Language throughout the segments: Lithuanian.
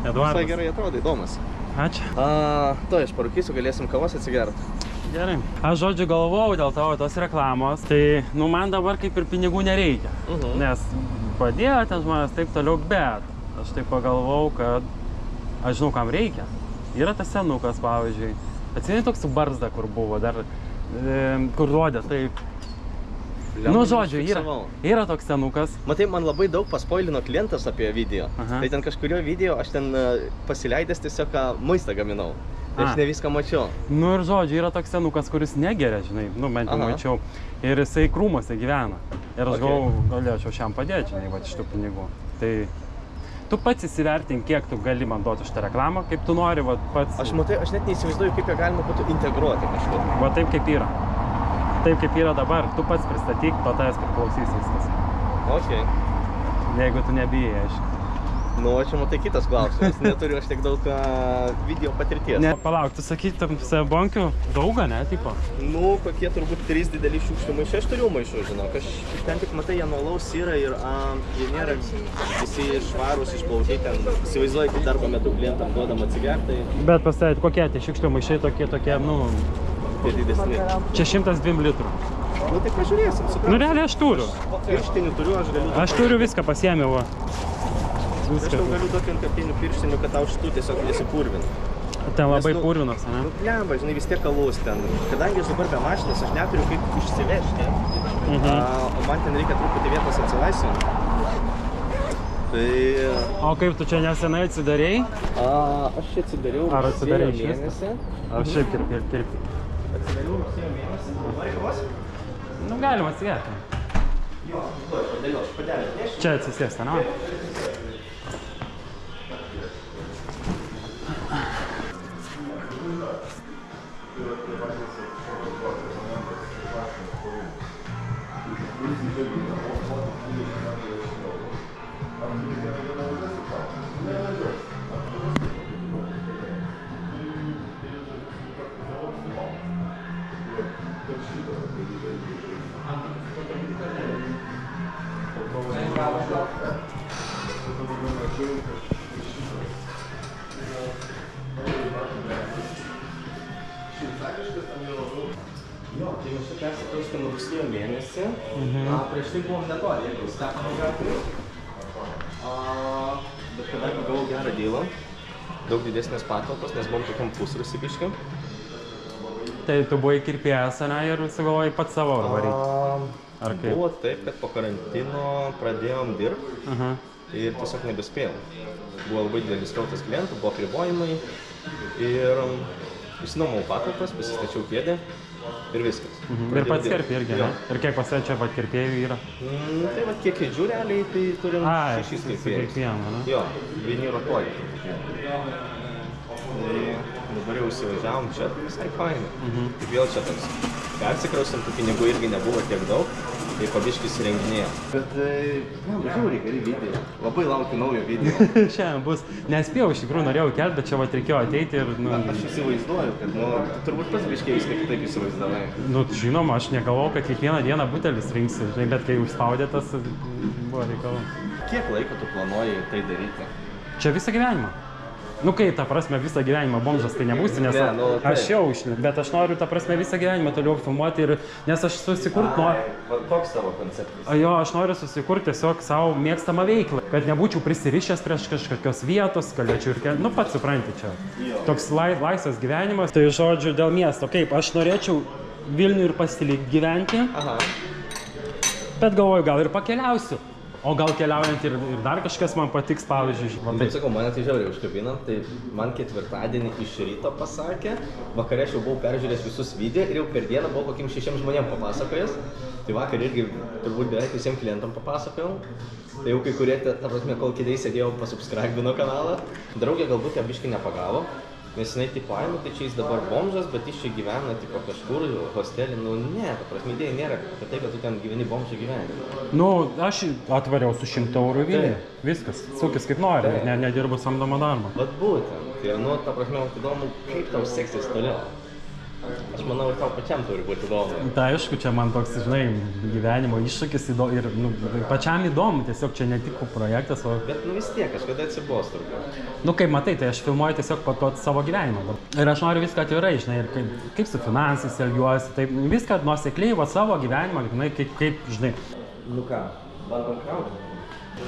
Eduardas. Visai gerai atrodo, įdomus. Ačiū. Tai aš parūkysiu, galėsim kavos atsigerti. Gerai. Aš žodžiu galvojau dėl tavo tos reklamos, tai man dabar kaip ir pinigų nereikia. Nes padėjo ten žmonės taip toliau, bet aš taip pagalvojau, kad aš žinau, kam reikia. Yra tas senukas, pavyzdžiui. Atsimeni toks su barzda, kur buvo, dar kur rodė, taip. Nu, žodžiu, yra toks senukas. Matai, man labai daug paspoilino klientas apie video. Tai ten kažkurio video aš ten pasileidęs tiesiog maistą gaminau. Tai aš ne viską mačiau. Nu ir žodžiu, yra toks senukas, kuris negeria, žinai, nu bent jau mačiau. Ir jisai krūmuose gyvena. Ir aš galėčiau šiam padėti, žinai, va, šitų pinigų. Tai tu pats įsivertink, kiek tu gali man duoti šitą reklamą, kaip tu nori, va, pats. Aš matai, aš net neįsivaizduoju, kaip ją galima būtų integruoti kažkur. Va taip kaip yra. Taip kaip yra dabar, tu pats pristatyk, to tavęs priklausys viskas. Okei. Jeigu tu nebijai, aišku. Nu, čia matai kitas klausimas, neturiu aš tiek daug video patirties. Ne, palauk, tu sakytum, bonkių daugą, ne, tipo? Nu, kokie turbūt 3 dideli šiukšlių maišai, aš turiu maišų, žinok. Aš ten tik matai, jie nuo alaus yra ir jie nėra visi švarūs, išplauti ten. Įsivaizduoju, kaip darbo metu klientam duodam atsigerti. Bet pasitėt, kokie tie šiukšlių maišai tokie, nu... Tie didesni. Čia 102 litrų. Nu, tai pažiūrėsim, suprantu. Nu, realiai aš turiu. Pirštinių turiu, aš galiu... Aš turiu viską, pasiėmiau, va. Aš tau galiu duoti vienkartinių pirštinių, kad tau šitų tiesiog nesipurvin. Ten labai purvinas, ne? Nu, plemba, žinai, vis tiek kalus ten. Kadangi aš dabar be mašinas, aš neturiu kaip išsivežti. O man ten reikia truputį vietos atsilaisvinti. Tai... O kaip tu čia nesenai atsidarėjai? Aš čia atsidariau rugsėjo mėnesį. Ar šiaip kirpi? Atsidariau rugsėjo mėnesį. Nori kavos? Nu, galima atsigerti. Jo, padėliau, aš padelį atnešiu. Čia atsisėsti, ne? Jo, tai mes čia persikraustėm rugsėjo mėnesį. Prieš tai buvom netoli, jeigu Stefano gatvėje. Bet kadangi gavau gerą dealą, daug didesnės patalpos, nes buvom tokiam pusrūsį biškį. Tai tu buvai kirpėjas, ne, ir sugalvojai pats savo varyti? Ar kaip? Buvo taip, kad po karantino pradėjom dirbti ir tiesiog nebespėjom. Buvo labai didelis srautas klientų, buvo apribojimai ir išsinuomavau patalpas, pasistačiau kėdę ir viskas. Ir pats kirpi irgi, ne? Ir kiek pas čia pat kirpėjų yra? Tai va kiek kėdžių realiai, tai turim 6 kirpėjus. Jo, vieni rotuoja. Dabar jau įsivažiavom čia, visai fainai. Vėl čia toks persikrausim, tų pinigų irgi nebuvo tiek daug, tai pabiškį įsirenginėjo. Bet, žiūri, geri video. Labai laukiu naujo video. Šiandien bus, nespėjau, iš tikrųjų norėjau kelti, bet čia va reikėjo ateiti ir... Aš įsivaizduoju, kad, turbūt pats biškiai viską kitaip įsivaizdavai. Nu, žinoma, aš negalvojau, kad kiekvieną dieną butelis rinksi, žinai, bet kai užspaudė tas, buvo reikalu. Kiek laiko tu planuoji tai daryti? Čia visą gyvenimą. Nu kaip, ta prasme, visą gyvenimą bomžas tai nebūsi, nes aš jau išlikt, bet aš noriu, ta prasme, visą gyvenimą toliau filmuoti ir, nes aš susikurt noriu... Koks tavo konceptas? Jo, aš noriu susikurti tiesiog savo mėgstamą veiklą, kad nebūčiau prisirišęs prieš kažkokios vietos, galėčiau ir nu pats supranti čia. Toks laisvas gyvenimas, tai žodžiu dėl miesto. Kaip, aš norėčiau Vilnių ir pasilikti gyventi, bet galvoju, gal ir pakeliausiu. O gal keliaujant ir dar kažkas man patiks, pavyzdžiui. Bet sakau, mane tai žiauriai užkabino, tai man ketvirtadienį iš ryto pasakė, vakare aš jau buvau peržiūrėjęs visus video ir jau per dieną buvau kokiem 6 žmonėm papasakojęs. Tai vakar irgi turbūt beveik visiems klientam papasakojau. Tai jau kai kurie, ta prasme, kol kėdėj sėdėjau, pasubscribino kanalą. Draugė galbūt ją biškį nepagavo. Nes jinai tipo, ai, nu tai čia jis dabar bomžas, bet jis čia gyvena tipo kažkur, hostelį, nu ne, ta prasme, idėja nėra apie tai, kad tu ten gyveni bomžą gyvenimą. Nu, aš atvariau su 100 eurų Vilnių, viskas, sukis kaip nori, nedirbu samdomą darbą. Vat būtent, ir nu, ta prasme, įdomu, kaip tau seksis toliau. Aš manau, ir tau pačiam turi būti įdomu. Tai aišku, čia man toks, žinai, gyvenimo iššūkis ir pačiam įdomu, tiesiog čia ne tik projektas, o... Bet vis tiek, kažkada atsibos turbūt. Kaip matai, tai aš filmuoju tiesiog pat savo gyvenimą. Ir aš noriu viską atvirai, žinai, ir kaip su finansais elgiuosi, taip viską nuosekliai, savo gyvenimą, žinai, kaip, žinai. Ką, bandom krauti?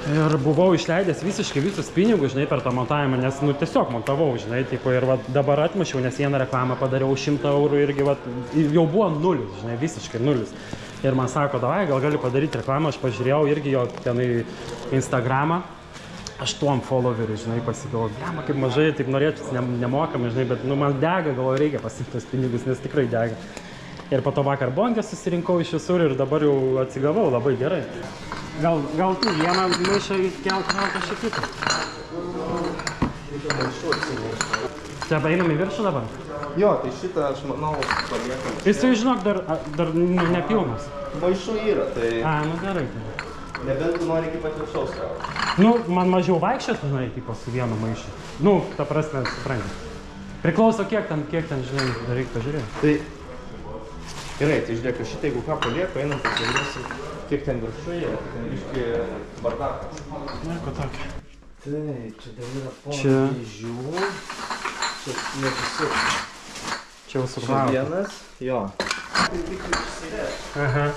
Ir buvau išleidęs visiškai visus pinigus, žinai, per tą montavimą, nes, tiesiog montavau, žinai, tipo, ir dabar atmašiau, nes vieną reklamą padariau 100 eurų irgi, jau buvo nulis, žinai, visiškai nulis. Ir man sako, davai, gal gali padaryti reklamą, aš pažiūrėjau irgi jo tenai Instagramą, 8 followerių, žinai, pasigavau, kaip mažai, taip norėčiau nemokamai, žinai, bet, man dega, galvoju, reikia pasiimti tos pinigus, nes tikrai dega. Ir po to vakar bonkę susirinkau iš visur ir dabar jau atsigavau labai gerai. Gal tu vieną maišą įkelk, gal kažką kitą? Čia einam į viršų dabar? Jo, tai šitą aš manau paliekam. Jisai, žinok, dar nepilnas. Maišų yra, tai... Gerai. Nebent tu nori iki pat viršaus krauti. Man mažiau vaikščioti, žinai, tipo su vienu maišu. Ta prasme, supranti. Priklauso kiek ten, žinai, reikia pažiūrėti. Tai... Gerai, tai žiūrėk, šitą jeigu ką palieku, einam pasižiūrėsim, kiek ten viršuje, ten biški bardakas. Nieko tokio. Tai, čia dar yra pona dėžių, čia ne visur. Čia jau sukrauta. Čia vienas, jo. Tai tik išsirės. Aha.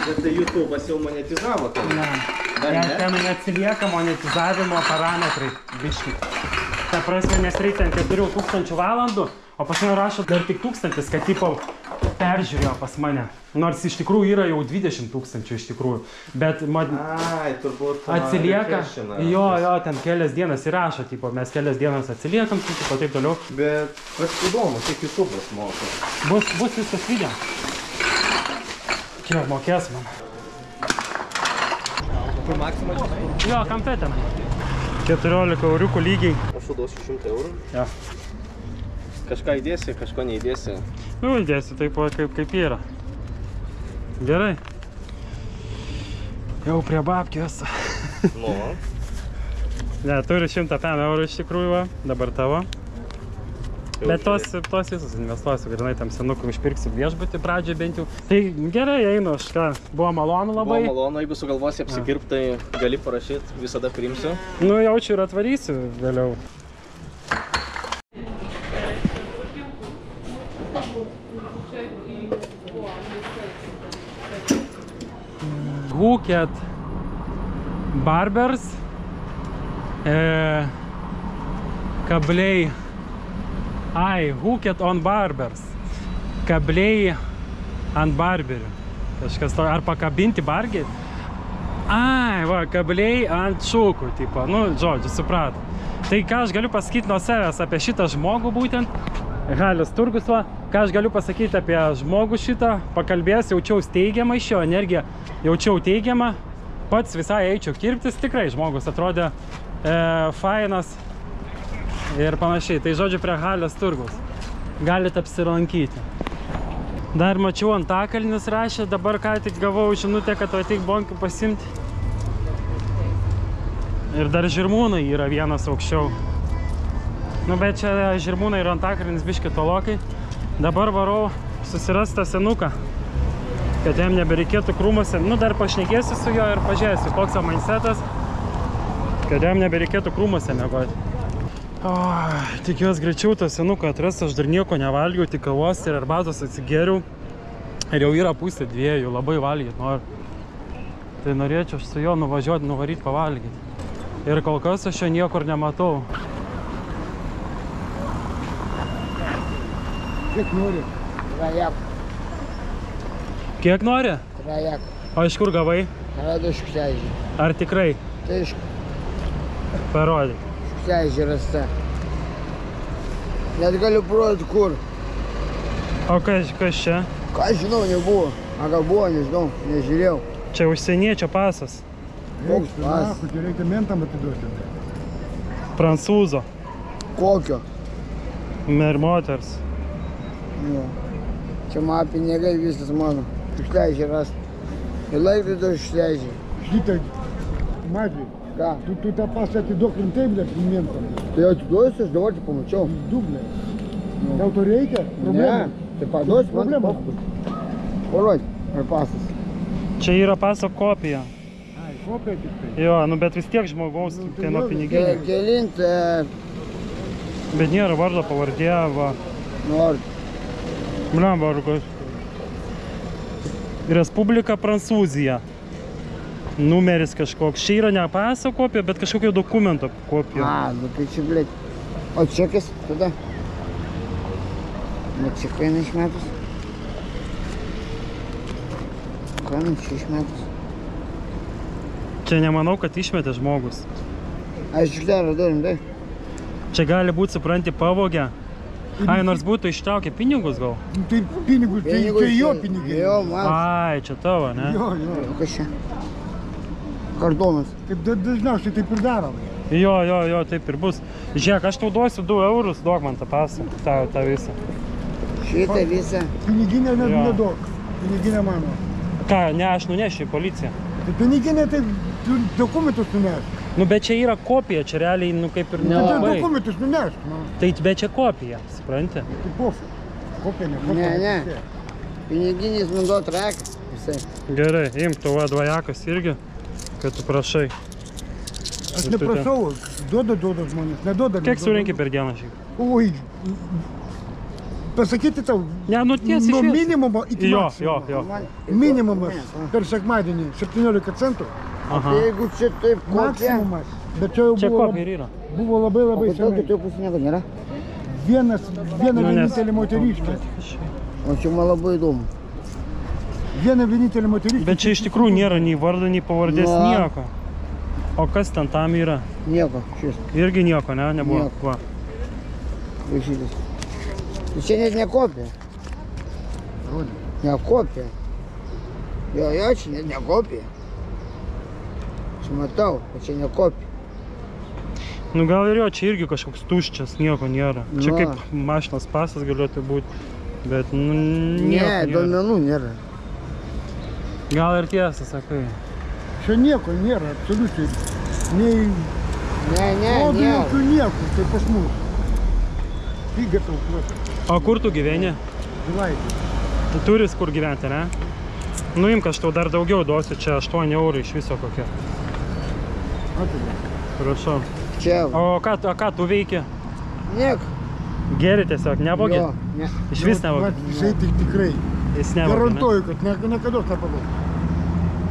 Bet tai YouTube'as jau monetizavo ten. Ten neatsilieka monetizavimo parametrai, biški. Ta prasme, nes reikia 4000 valandų, o pas mane rašo dar tik 1000, kad tipo peržiūrėjo pas mane. Nors iš tikrųjų yra jau 20 000 iš tikrųjų. Bet turbūt atsilieka. Jo, ten kelias dienas įrašo, tipo, mes kelias dienas atsiliekam, tipo, taip toliau. Bet įdomu, kiek YouTube'as moka. Bus viskas video. Kiek mokės man. Kur maksimą čia? Jo, kampe ten. 14 euriukų lygiai. Aš duosiu 100 eurų. Jo. Kažką įdėsi, kažko neįdėsi. Įdėsi taip, kaip yra. Gerai. Jau prie babkės. Ne, turi 105 eurų iš tikrųjų, dabar tavo. Bet tos visus investuosiu, grinai tam senukui išpirksiu viešbutį pradžiai bent jau. Tai gerai, einu, buvo malonu labai. Buvo malonu, jeigu sugalvosi apsikirpt, tai gali parašyti, visada priimsiu. Jaučiu ir atvarysiu vėliau. Hooked Barbers, kabliai, Hooked on Barbers, kabliai ant barberių, kažkas to, ar pakabinti bargiai, kabliai ant šūkų, tipo, žodžiu, suprato. Tai ką aš galiu pasakyti nuo savęs apie šitą žmogų būtent, Halės turgus, ką aš galiu pasakyti apie žmogų šitą, pakalbės, jaučiaus teigiamą iš jo energiją, jaučiau teigiamą, pats visai eičiau kirptis, tikrai žmogus atrodė fainas ir panašiai. Tai žodžiu prie Halės turgus, galite apsilankyti. Dar mačiau Antakalnis rašė, dabar ką tik gavau žinutę, kad ateik bonkių pasimti. Ir dar Žirmūnai yra vienas aukščiau. Bet čia Žirmūnai ir Antakalnis biški tolokai. Dabar varau susirasti tą senuką, kad jam nebereikėtų krūmuose. Dar pašnekėsiu su jo ir pažiūrėsiu, koks jo mindsetas, kad jam nebereikėtų krūmuose miegoti. Tikiuosi greičiau tą senuką atrasti, aš dar nieko nevalgiau, tik kavos ir arbatos atsigėriau. Ir jau yra 1:30, labai valgyti noriu. Tai norėčiau su juo nuvažiuoti, nuvaryti pavalgyti. Ir kol kas aš jo niekur nematau. Kiek nori? Trajak. Kiek nori? Trajak. O iš kur gavai? Rado Šuksežį. Ar tikrai? Tai iš Parodyk. Šuksežį rasta. Net galiu parodyti kur. O kas čia? Ką žinau, nebuvo. Gal buvo, nežinau, nežiūrėjau. Čia užsieniečio pasas. Koks pasas? Čia reikia mentam atiduoti. Prancūzo. Kokio? Ir moters. Čia mano pinigai, visas mano. Šuksežį rasta. Ir laikrodį Šuksežį. Šitą mažį. Ką? Tu tą pasą atiduok rimtai, blė, klientam. Tai atiduosiu, aš dabar tik pamačiau. Du, blė. Tau to reikia? Problemų? Ne, tai paduosiu, man Problemų? Parodė, ar pasas. Čia yra paso kopija. Ai, kopija tik tai. Jo, nu bet vis tiek žmogaus tai nuo pinigėlių. Kelinti, Bet nėra vardo pavardė, va. nori. Blam, vargas. Respublika Prancūzija. Numeris kažkoks. Čia yra ne paso kopija, bet kažkokio dokumento kopija. A, nu tai čia, blėt. O čekis tada? Bet čia kaina išmetus. Kaina čia išmetus. Čia nemanau, kad išmetė žmogus. Aš tik dar radau rimtai. Čia gali būti, supranti, pavogę. Ai, nors būtų ištraukę pinigus gal. Nu, tai pinigus, tai čia jo pinigai. Jo, man. Ai, čia tavo, ne? Jo, jo. O kas čia? Kardonas. Taip dažniausiai taip ir darom. Jo, taip ir bus. Žiūrėk, aš tau duosiu 2 eurus, duok man tą pasą, tą visą. Šitą visą. Piniginė Jo. neduok. Piniginė mano. Ką, ne, aš nunešiu į policiją. Tai piniginė tai tu dokumentus nuneš. Nu, bet čia yra kopija, čia realiai, nu, kaip ir Tai nelabai. dokumentus nuneš. Nu, Tai bet čia kopija, supranti? tai pofu. Kopija ne kopija. Ne. Piniginis man duot rakas. Visai. Gerai, imk tu va dvajakas irgi, kad tu prašai. Aš neprašau, duoda žmonės, neduoda. Kiek surinki per dieną šiaip? Oi, pasakyti tau, Ne, nu tiesiai nuo šviesiai. minimumo iki Jo, maksimumo. jo. Man- Minimumas per sekmadienį 17 centų, Aha. Tai jeigu čia taip kopija, maksimumas. Bet čia jau Čia buvo, kopija ir yra. buvo labai o kodėl senai. kitų pusė nieko nėra? Viena Nu, nes- vienintelė moteriškė. O čia man labai įdomu. Viena vienintelė moteriškė. Bet čia iš tikrųjų nėra nei vardo, nei pavardės, Nu. nieko. O kas ten tam yra? Nieko, šis, Irgi nieko, ne? Nebuvo. Nieko. Va. važytis. Tai čia net ne kopija. Ne kopija. Jo, čia net ne kopija. Aš matau, kad čia ne kopija. Nu gal ir jo, čia irgi kažkoks tuščias, nieko nėra. Čia Nu. kaip mašinos pasas galėtų būti, bet nu Ne, nieko nėra. duomenų nėra. Gal ir tiesą sakai. Čia nieko nėra, absoliučiai. Nei Ne, kodų nėra. jokių nieko, tai pas mus. Piga tau kluota. O kur tu gyveni? Vilaitė. Tu turis kur gyventi, ne? Nu imk, aš tau dar daugiau duosiu, čia 8 eurų iš viso kokia. Prašau. Čia, O ką tu veiki? nieko. Geri tiesiog, nevogi? Jo, ne. Iš vis nevogi? Jisai tik tikrai. Jis nevogi, ne? Garantuoju, kad niekada nepavog.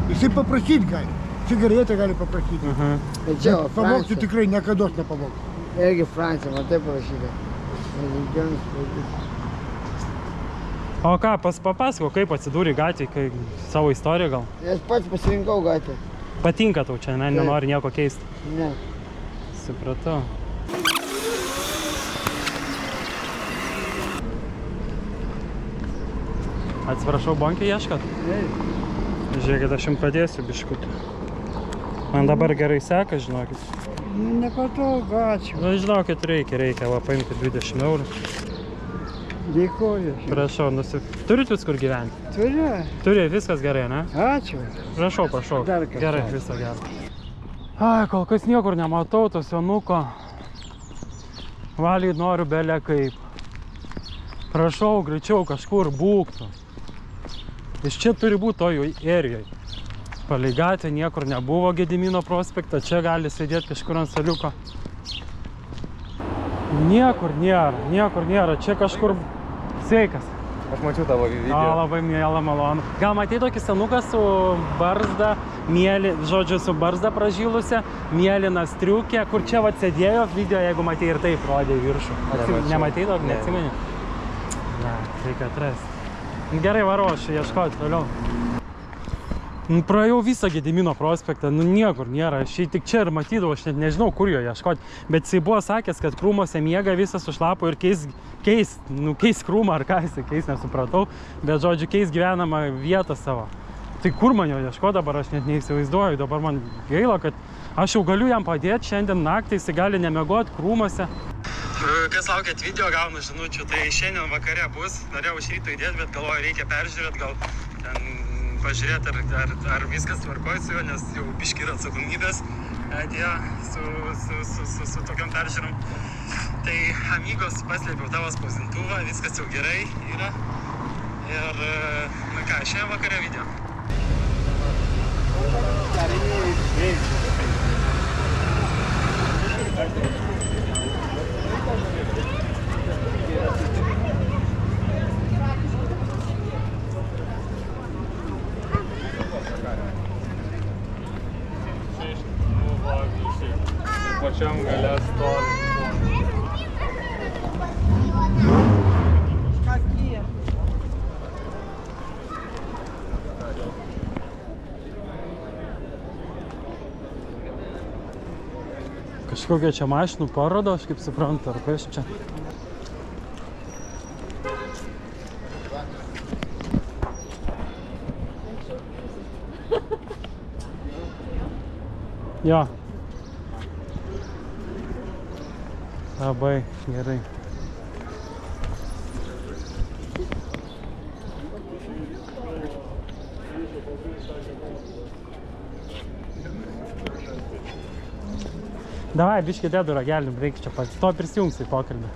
Jisai paprašyti gali. Cigaretę gali paprašyti. Aha. Tai čia, o Pavogti Francija. tikrai niekada nepavog. Irgi Francija, man taip parašyta. O ką, papasako, kaip atsidūrė gatvėj, kai savo istoriją gal? Aš pats pasirinkau gatvę. Patinka tau čia, ne? Nenori nieko keisti. Ne. Supratau. Atsiprašau, bankį ieškat? Žiūrėkit, aš jums padėsiu biškutį. Man dabar gerai seka, žinokit. Nepatogu, ačiū. Nu, žinokit, reikia, va, paimkit 20 eurų. Dėkuoju. Prašau, turit vis kur gyventi? Turiu. Turi, viskas gerai, ne? Ačiū. Prašau. Dar kartą. Gerai, viso gero. Ai, kol kas niekur nematau to senuko. Valiai noriu belė kaip. Prašau, greičiau kažkur būktų. Iš čia turi būti toj erijoj. Palei gatvę niekur nebuvo Gedimino prospektą, čia gali sėdėti kažkur ant saliuko. Niekur nėra, čia kažkur sveikas. Aš mačiau tavo video. Labai miela, malonu. Gal matei tokį senuką su barzda, su barzda pražylusią, mėlyną striukę, kur čia vat sėdėjo video, jeigu matei ir taip rodė į viršų. Nematei tokį, neatsimeni? Ne, reikia atrasti. Gerai, varo, aš ieškoti toliau. Praėjau visą Gedimino prospektą, niekur nėra, aš tik čia ir matydavau, aš net nežinau, kur jo ieškoti. Bet jisai buvo sakęs, kad krūmose miega visas sušlapo ir keis krūmą ar ką jisai keis, nesupratau. Bet žodžiu, keis gyvenamą vietą savo. Tai kur man jo ieškoti dabar, aš net neįsivaizduoju. Dabar man gaila, kad aš jau galiu jam padėti šiandien naktį, jisai gali nemiegoti krūmose. Kas laukėt video, gaunu žinučių, tai šiandien vakare bus. Norėjau iš ryto įdėti, bet galvoju, reikia peržiūrėti, gal ten pažiūrėti, ar viskas tvarkoj su juo, nes jau biški yra atsakomybės atėjo su tokiom peržiūrom. Tai Amigos paslėpiau tavo spausdintuvą, viskas jau gerai yra. Ir, na ką, šiandien vakare video. Pačiam gale stovi. Kažkokia čia mašinų paroda, aš kaip suprantu, ar kas čia? Jo. Labai gerai. Davai, biškį dedu ragelį, reikia čia pats. To prisijungsi į pokalbį.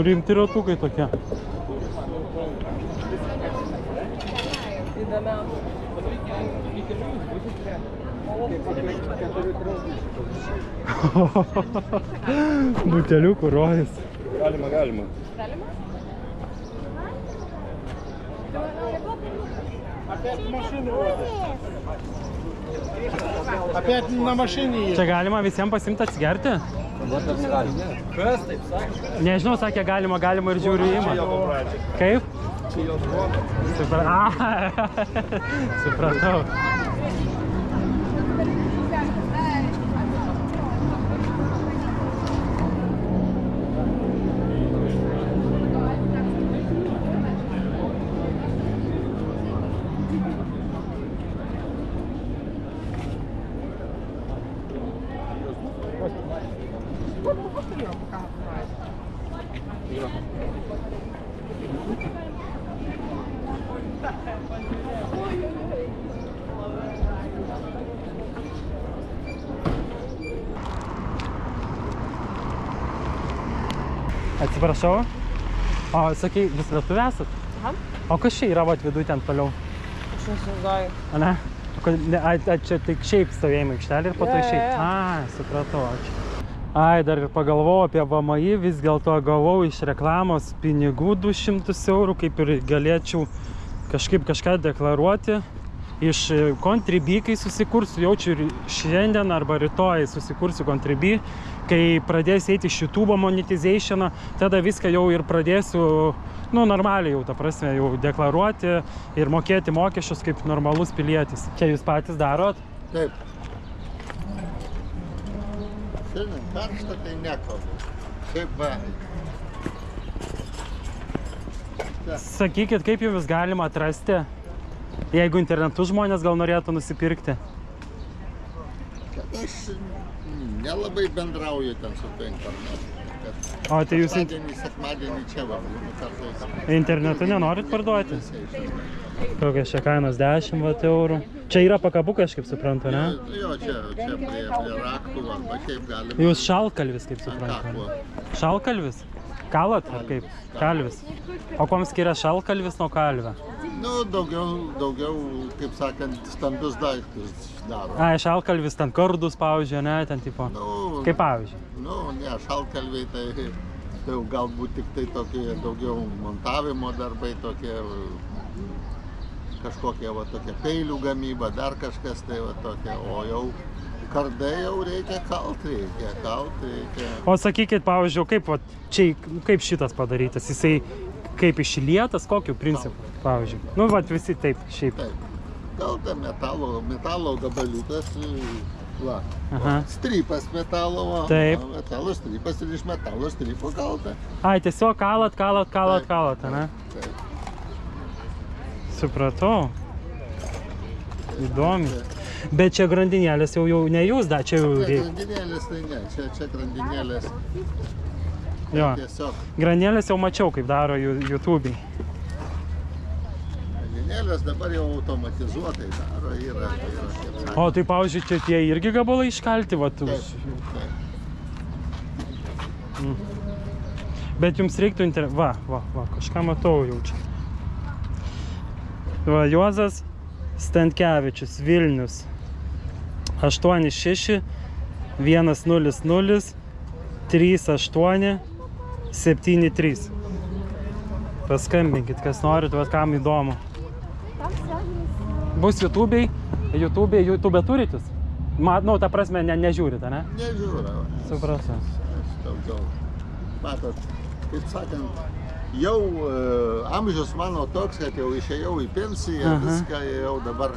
Rimti ratukai tokie. Buteliukų rojus. Galima. Опять на машине едет. Čia galima visiems pasimti atsigerti? Kas taip sakė? Nežinau, sakė galima ir žiūriu įmą. Kaip? Čia jo žmona. Supratau. Atsiprašau. O, sakai, vis lietuvė esat? Aha. O kas čia yra, vat, viduj ten toliau? Aš nesinaudoju. A, ne? Čia tik šiaip stovėjimo aikštelė ir po to išeit? A, supratau, ačiū. Ai, dar ir pagalvojau apie VMI, vis dėlto gavau iš reklamos pinigų 200 eurų, kaip ir galėčiau kažką deklaruoti. Iš Contribui, kai susikursiu, jaučiu ir šiandien arba rytoj susikursiu Contribui, kai pradės eiti iš YouTube monetizationą, tada viską jau ir pradėsiu, nu, normaliai jau, ta prasme, jau deklaruoti ir mokėti mokesčius kaip normalus pilietis. Čia jūs patys darot? Taip. Šiandien karšta, tai nekalbu. Šiaip va. Sakykit, kaip jums galima atrasti, jeigu internetu žmonės gal norėtų nusipirkti? Kad aš nelabai bendrauju ten su tuo internetu. O, tai jūs Sekmadienį čia va, būna kartais. internetu nenorit parduoti? Kokios čia kainos 10 eurų. Čia yra pakabukai, aš kaip suprantu, ne? Jo, čia prie raktų arba šiaip galima. Jūs šalkalvis, kaip suprantu. Šalkalvis? Kalat ar kaip? Kalvis. O kuom skiria šalkalvis nuo kalvio? Nu, daugiau, kaip sakant, stambius daiktus daro. Ai, šalkalvis ten kardus, pavyzdžiui, ne, ten tipo. Nu, Kaip pavyzdžiui? nu, ne, šalkalviai tai jau galbūt tik tai tokie daugiau montavimo darbai, tokie kažkokie va tokie peilių gamyba, dar kažkas tai va tokie, o jau kardai jau reikia kalt, reikia. O sakykit, pavyzdžiui, kaip, va, čia, kaip šitas padarytas? Jisai kaip išlietas, kokiu principu, pavyzdžiui? Nu, va, visi taip, šiaip. Taip, kalta metalo gabaliukas, va, Aha. strypas metalo, va, Taip. metalo strypas ir iš metalo strypo kalta. Ai, tiesiog kalat, ne? Taip. Supratau. Įdomi. Bet čia grandinėlės jau ne jūs, da, čia jau reikia. Grandinėlės tai ne, čia grandinėlės Jo. tiesiog. Grandinėlės jau mačiau, kaip daro YouTube'ai. Grandinėlės dabar jau automatizuotai daro, yra. O tai, pavyzdžiui, čia tie irgi gabalai iškalti, va, tu. Taip. Bet jums reiktų va, kažką matau jau čia. Va, Juozas Stankevičius, Vilnius. 86 100 38 73. Paskambinkit, kas norit, va, kam įdomu. Bus YouTube'ai. YouTube turit jūs? Nu, ta prasme, nežiūrite, ne? Nežiūra. Supratau. Aš daugiau. Matot, kaip sakant, jau amžius mano toks, kad jau išėjau į pensiją, viską jau dabar,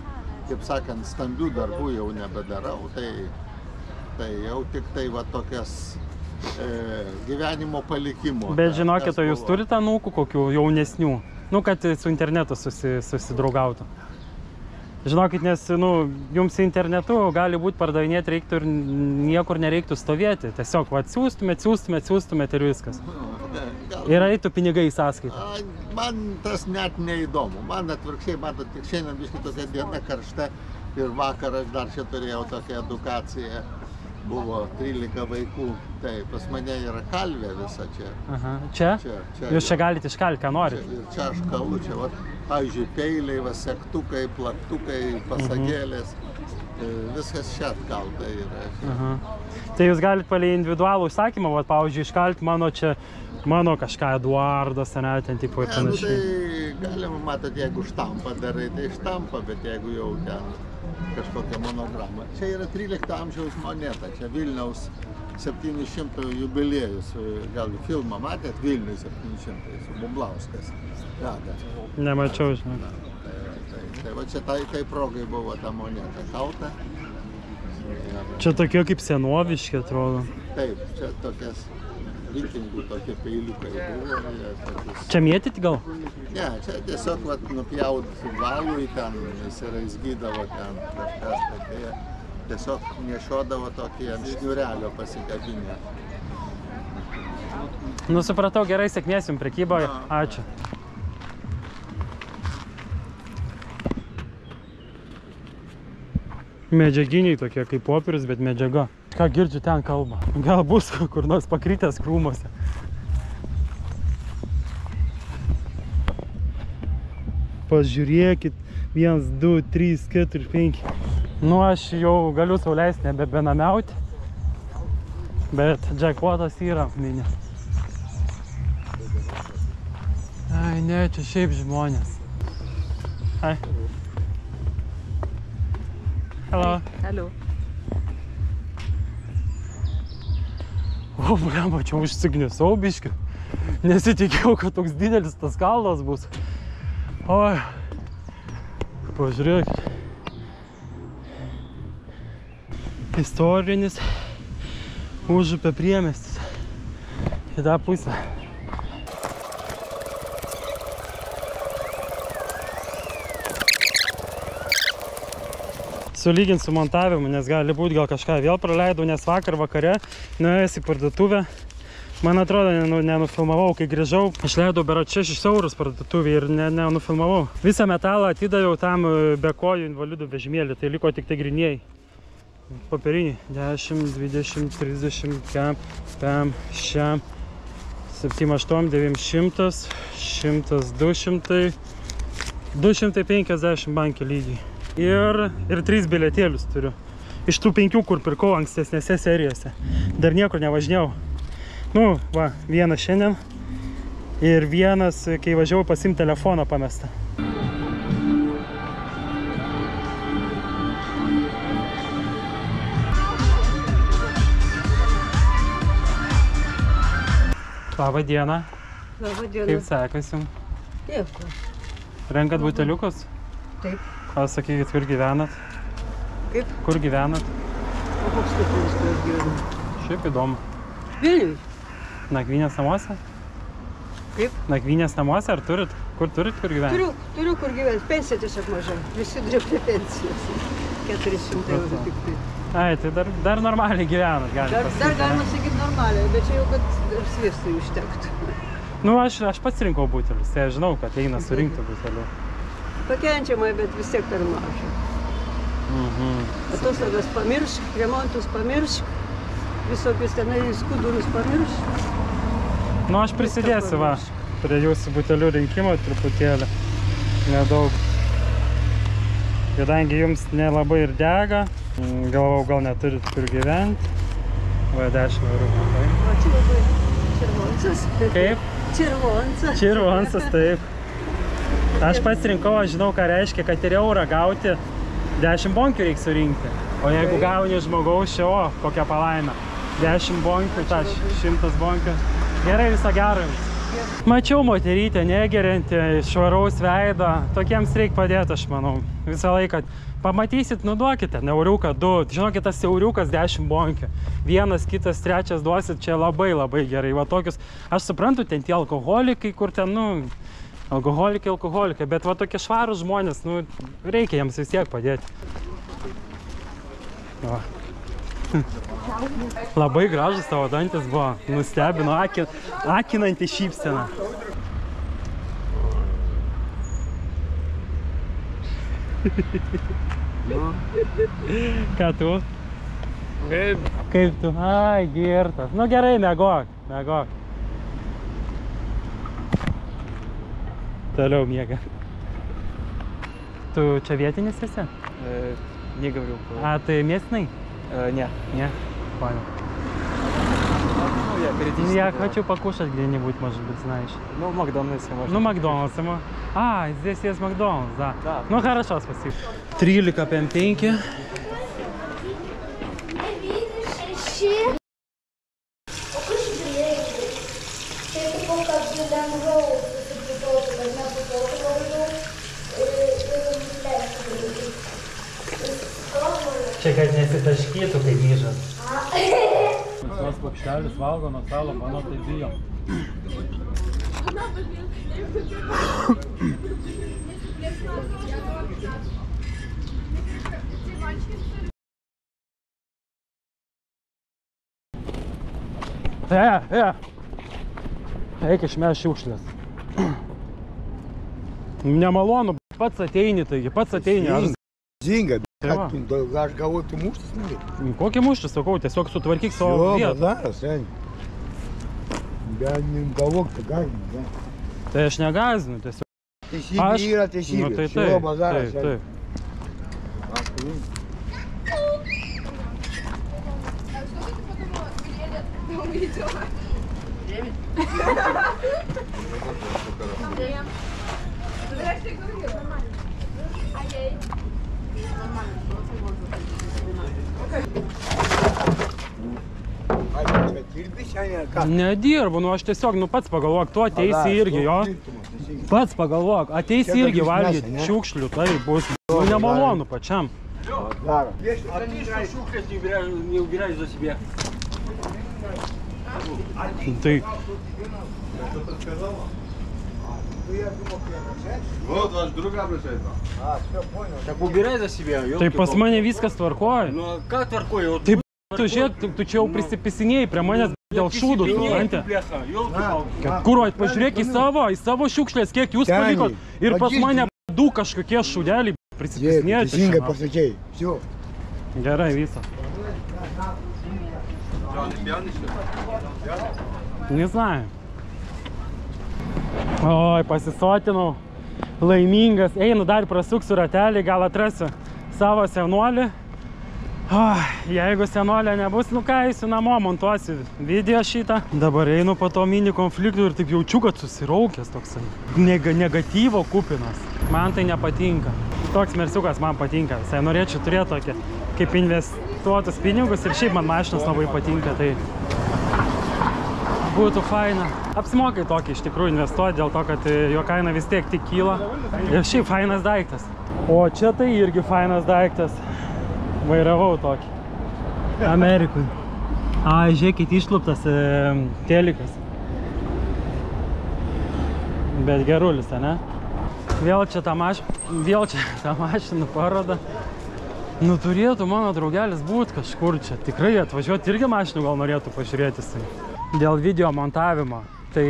kaip sakant, stambių darbų jau nebedarau, tai jau tik tai va tokias gyvenimo palikimo. Bet žinokit, jūs turite anūkų kokių jaunesnių, nu, kad su internetu susidraugautų. Žinokit, nes, nu, jums internetu gali būti pardavinėti reiktų ir niekur nereiktų stovėti. Tiesiog, va, siūstumėt ir viskas. Ir eitų pinigai į sąskaitą. Man tas net neįdomu. Man atvirkščiai, matot, tik šiandien biškai tokia diena karšta ir vakar aš dar čia turėjau tokią edukaciją. Buvo 13 vaikų. Tai pas mane yra kalvė visa čia. Aha. Čia? Jūs čia galite iškalti, ką norit. Ir čia aš kalu, čia, va, pavyzdžiui, peiliai, va, sektukai, plaktukai, pasagėlės. Viskas čia atkalta yra. Aha. Tai jūs galite palei individualų užsakymą, va, pavyzdžiui, iškalti mano kažką Eduardas, ne, ten tipo ir panašiai. Nu, tai galima, matot, jeigu štampą darai, tai štampą, bet jeigu jau ten kažkokią monogramą. Čia yra 13 amžiaus moneta, čia Vilniaus 700 jubiliejus. Gal filmą matėt, Vilnius 700, su Bublauskas. Nemačiau, žinau. Tai va čia tai progai buvo ta moneta kalta. Čia tokie kaip senoviški, atrodo. Taip, čia tokias vikingų tokie peiliukai buvo. Čia mėtyti gal? Ne, čia tiesiog nupjaut valui ten, įsiraizgydavo ten kažkas, tai tiesiog nešiodavo tokį ant šniurelio pasikabinę. Nu, supratau, gerai, sėkmės jums prekyboje. Ačiū. Medžiaginiai tokie kaip popierius, bet medžiaga. Ką girdžiu, ten kalba. Gal bus kur nors pakritęs krūmuose. Pažiūrėkit. 1, 2, 3, 4, 5. Nu, aš jau galiu sau leisti nebebenamiauti. Bet jackpotas yra mini. Ai, ne, čia šiaip žmonės. Ai. Hello. Hello. O, blemba, čia užsignisau biškį. Nesitikėjau, kad toks didelis tas kalnas bus. Oi. Pažiūrėkit. Istorinis Užupio priemiestis. Į tą pusę. Sulygint su montavimu, nes gali būti gal kažką vėl praleidau, nes vakar vakare nuėjęs į parduotuvę Man atrodo, nenufilmavau, kai grįžau. Išleidau berods 6 eurus parduotuvėj ir nenufilmavau. Visą metalą atidaviau tam be kojų invalidų vežimėlį, tai liko tik tai grynieji. Popieriniai. 10, 20, 30, 5, 6, 7, 8, 900, 100, 200, 250 bankė lygiai. Ir 3 bilietėlius turiu. Iš tų 5, kur pirkau ankstesnėse serijose. Dar niekur nevažinėjau. Nu, va, vienas šiandien ir vienas, kai važiavau pasiimti telefoną pamestą. Labą dieną. Labą dieną. Kaip sekasi jums? Dėkui. Renkat buteliukus? Taip. Sakykit, kur gyvenat? Kaip? Kur gyvenat? O koks skirtumas, kur aš gyvenu? Šiaip įdomu. Vilniuj. Nakvynės namuose? Kaip? Nakvynės namuose ar turit? Kur turit, kur gyventi? Turiu kur gyventi. Pensija tiesiog maža. Visi dirbti pensijos. 400 eurų tik tai. Ai, tai dar normaliai gyvenat, galite pasakyti. Dar galima sakyti normaliai, bet čia jau, kad dar sviestui užtektų. Nu, aš pats rinkau butelius, tai aš žinau, kad eina surinkti butelių. Pakenčiamai, bet vis tiek per maža. Atostogas pamiršk, remontus pamiršk, visokius tenai skudurus pamiršk. Nu, aš prisidėsiu, va, prie jūsų butelių rinkimo truputėlį, nedaug. Kadangi jums nelabai ir dega, galvau, gal neturit kur gyventi. Va, 10 eurų. O čia labai červoncas. Kaip? Červoncas. Červoncas, taip. Aš pats rinkau, aš žinau, ką reiškia, kad ir eurą gauti, 10 bonkių reikia surinkti. O jeigu gauni žmogaus šio, kokią palaimę. 10 bonkių, 100 bonkių. Gerai, viso gero jums. Mačiau moterytę negeriantį, švaraus veido. Tokiems reikia padėti, aš manau. Visą laiką. Pamatysit, nuduokite, euriuką 2. Žinokit, tas euriukas 10 bonkių. Vienas, kitas, trečias duosit, čia labai gerai. Va tokius, aš suprantu, ten tie alkoholikai, kur ten, nu, alkoholikai, bet va tokie švarūs žmonės, nu, reikia jiems vis tiek padėti. Va. Labai gražus tavo dantis buvo, nustebino, akinanti šypsena. Ką tu? Kaip tu? Ai, girtas. Nu gerai, miegok. Toliau miega. Tu čia vietinis esi? Не говорю. А ты местный? Не. Не? Понял. Ну, я периодически. Я бываю. хочу покушать где-нибудь, может быть, знаешь. Ну, в Макдональдсе можно. Ну, Макдональдс ему. А, здесь есть Макдональдс, да. Да. Ну, хорошо, спасибо. 13,5. Čia, kad nesitaškytų, kai grįžas. Tos paukštelis valgo nuo stalo, mano tai bijo. Eik išmeš šiukšlės. Nemalonu, pats ateini, taigi, pats ateini. Zinga, va. aš galvoju, tu muštis nori. Kokį muštį, sakau, tiesiog sutvarkyk savo vietą. Daras, bet galvok, tai gazini, ne? Tai aš negazinu, tiesiog. Teisybė yra Nu, teisybė, tai šio bazaras. taip. Nedirbu, nu aš tiesiog, nu pats pagalvok, tu ateisi irgi, jo. Pats pagalvok, ateisi irgi valgyti šiukšlių, tai bus nemalonu pačiam. А ты что шухлядь не убираешь за себя? Tai Вот ваш друг обращается. Так убирай за себя, tai pas mane viskas tvarkoja. Ну, а как творкой? Вот Tai tu žiūrėk, tu čia jau prisipisinėjai prie manęs. Dėl šūdų, supranti? Kur, pažiūrėk į savo šiukšlės, kiek jūs palikot. Ir pas mane du kažkokie šūdeliai prisipisnėti. Teisingai pasakėjai. Все. Gerai, visą. Не знаю. Oi, pasisotinau. Laimingas. Einu dar prasuksiu ratelį, gal atrasiu savo senolį. Jeigu senolė nebus, nu ką, eisiu namo, montuosiu video šitą. Dabar einu po to mini konfliktų ir taip jaučiu, kad susiraukęs toksai. Negatyvo kupinas. Man tai nepatinka. Toks mersiukas man patinka. Visai norėčiau turėti tokį, kaip investuotus pinigus ir šiaip man mašinas labai patinka. Tai būtų faina. Apsimokai tokį iš tikrųjų investuoti, dėl to, kad jo kaina vis tiek tik kyla. Ir šiaip fainas daiktas. O čia tai irgi fainas daiktas. Vairavau tokį. Amerikui. Žiūrėkit, išluptas telikas. Bet gerulis, ne? Vėl čia tą mašiną parodo. Nu, turėtų mano draugelis būt kažkur čia. Tikrai atvažiuoti irgi mašinų gal norėtų pažiūrėti. Dėl video montavimo. Tai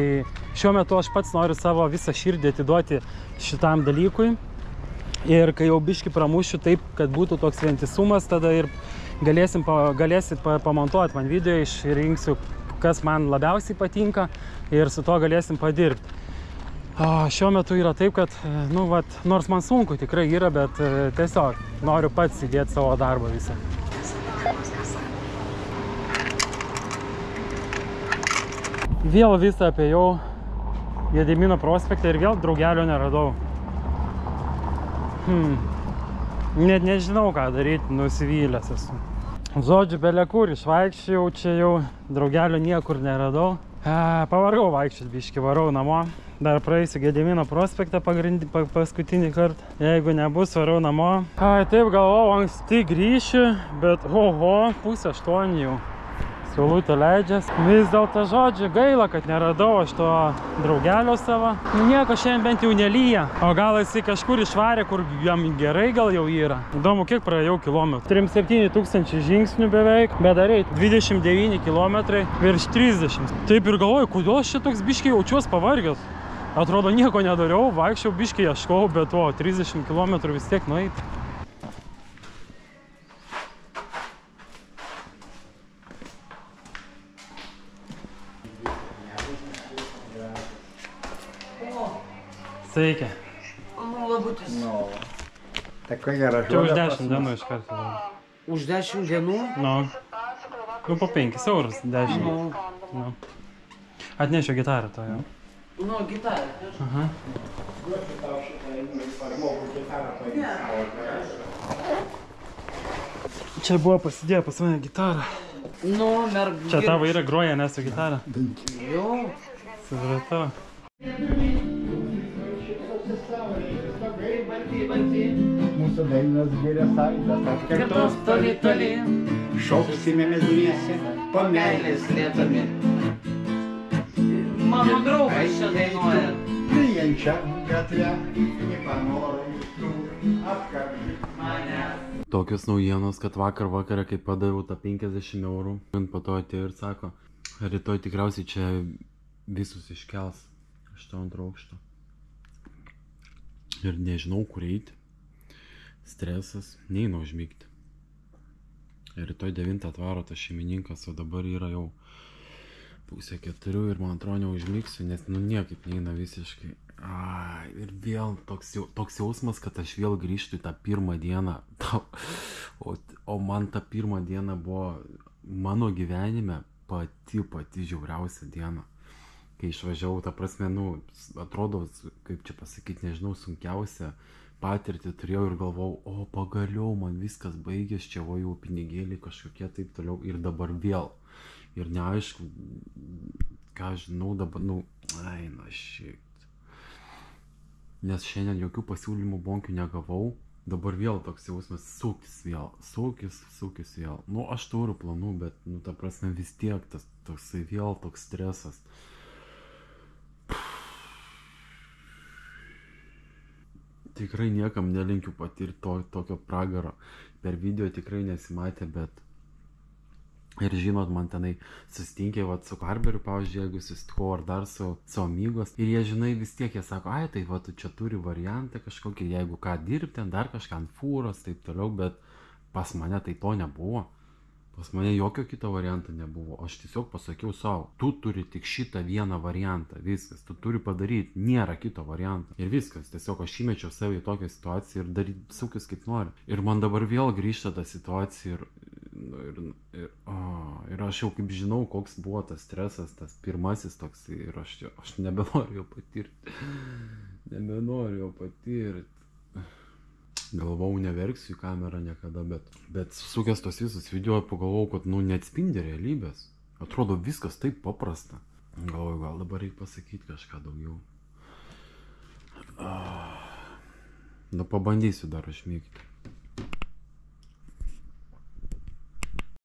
šiuo metu aš pats noriu savo visą širdį atiduoti šitam dalykui. Ir kai jau biškį pramušiu taip, kad būtų toks vientisumas, tada ir galėsit pamontuoti man video, išrinksiu, kas man labiausiai patinka ir su to galėsim padirbti. Šiuo metu yra taip, kad, nu, vat, nors man sunku tikrai yra, bet tiesiog noriu pats įdėti savo darbą visą. Vėl visą apėjau Gedimino prospektą ir vėl draugelio neradau. Net nežinau, ką daryti, nusivylęs esu. Žodžiu, belekur išvaikščiau, čia jau draugelio niekur neradau. Pavargau vaikščiot biškį, varau namo. Dar praeisiu Gedimino prospektą paskutinį kartą. Jeigu nebus, varau namo. Taip galvojau, anksti grįšiu, bet oho, 7:30 jau. Saulutė leidžias. Vis dėlto žodžiu, gaila, kad neradau aš to draugelio savo. Nieko šiandien bent jau nelyja. O gal jisai kažkur išvarė, kur jam gerai gal jau yra. Įdomu, kiek praėjau kilometrų. 37 000 žingsnių beveik, bet dar 29 kilometrai virš 30. Taip ir galvoju, kodėl aš čia toks biškiai jaučiuos pavargęs. Atrodo, nieko nedariau, vaikščiau biškiai ieškau, bet 30 kilometrų vis tiek nueit. Sveiki. Labutis. Такой герой. Čia už 10 dienų iš karto. Už 10 dienų? Nu, po 5 eurus 10. Nu. Atnešiu gitarą to jau. Nu, gitarą. Aha. Čia buvo pasidėję pas mane gitarą. Nu, merg... Čia tavo yra groja, ne su gitarą. Jo. Supratau. Mūsų dainos geria saitas atkartos toli. Šoksime mes dviese po meilės lietami. Mano draugas čia dainuoja. Prienčia gatvę, nepanorai tu apkabink mane. Tokios naujienos, kad vakar vakarą, kai padaviau tą 50 eurų, po to atėjo ir sako, rytoj tikriausiai čia visus iškels 8 aukšto. Ir nežinau, kur eiti. Stresas, neina užmigti. Ir rytoj 9 atvaro tas šeimininkas, o dabar yra jau 3:30 ir man atrodo neužmigsiu, nes nu niekaip neina visiškai. Ir vėl toks jausmas, kad aš vėl grįžtu į tą pirmą dieną. O man ta pirma diena buvo mano gyvenime pati žiauriausia diena. Kai išvažiavau, ta prasme, nu, atrodo, kaip čia pasakyti, nežinau, sunkiausia patirtį turėjau ir galvojau, pagaliau man viskas baigės, čia jau pinigėliai kažkokie taip toliau ir dabar vėl. Ir neaišku, ką žinau dabar, šiek. Nes šiandien jokių pasiūlymų bonkių negavau, dabar vėl toks jausmas, sukis vėl. Nu, aš turiu planų, bet, nu, ta prasme, vis tiek tas toksai vėl toks stresas. Tikrai niekam nelinkiu patirti tokio pragaro. Per video tikrai nesimatė, bet Ir žinot, man tenai susitinkė su Karberiu, pavyzdžiui, jeigu susitikau ar dar su amigos. Ir jie, žinai, vis tiek jie sako, ai, tai va, tu čia turi variantą kažkokį, jeigu ką dirbti, dar kažką ant fūros, taip toliau, bet pas mane tai to nebuvo. Pas mane jokio kito varianto nebuvo. Aš tiesiog pasakiau savo, tu turi tik šitą vieną variantą, viskas, tu turi padaryti, nėra kito varianto. Ir viskas, tiesiog aš įmečiau save į tokią situaciją ir daryti sukis kaip nori. Ir man dabar vėl grįžta ta situacija ir aš jau kaip žinau, koks buvo tas stresas, tas pirmasis toks, ir aš nebenoriu jo patirti. Nebenoriu jo patirti. Galvau, neverksiu į kamerą niekada, bet susukęs tos visus video pagalvau, kad, neatspindi realybės. Atrodo, viskas taip paprasta. Galvoju, gal dabar reikia pasakyti kažką daugiau. Pabandysiu dar užmygti.